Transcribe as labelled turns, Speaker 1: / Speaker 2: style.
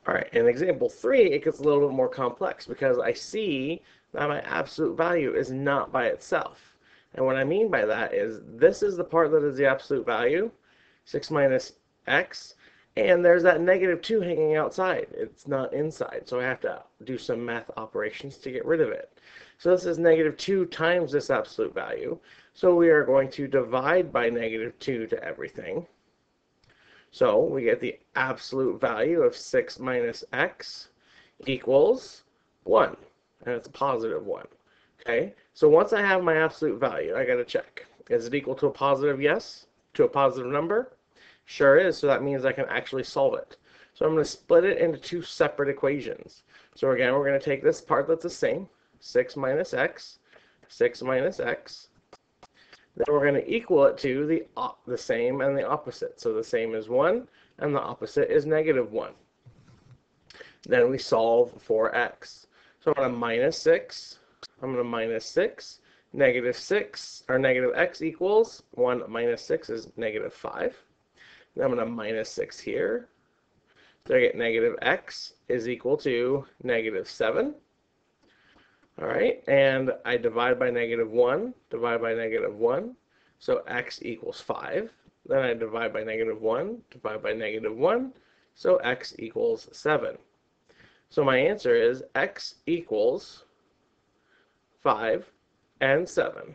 Speaker 1: All right, in example 3, it gets a little bit more complex because I see that my absolute value is not by itself. And what I mean by that is this is the part that is the absolute value, 6 minus x, and there's that negative 2 hanging outside. It's not inside, so I have to do some math operations to get rid of it. So this is negative 2 times this absolute value. So we are going to divide by negative 2 to everything. So we get the absolute value of 6 minus x equals 1, and it's a positive 1. Okay, so once I have my absolute value, I got to check. Is it equal to a positive yes? To a positive number? Sure is, so that means I can actually solve it. So I'm going to split it into two separate equations. So again, we're going to take this part that's the same, 6 minus x, 6 minus x. Then we're going to equal it to the same and the opposite. So the same is 1, and the opposite is negative 1. Then we solve for x. So I'm going to minus 6. I'm going to minus 6. Negative 6, or negative x equals 1 minus 6 is negative 5. Then I'm going to minus 6 here. So I get negative x is equal to negative 7. All right, and I divide by negative 1, divide by negative 1, so x equals 5. Then I divide by negative 1, divide by negative 1, so x equals 7. So my answer is x equals 5 and 7.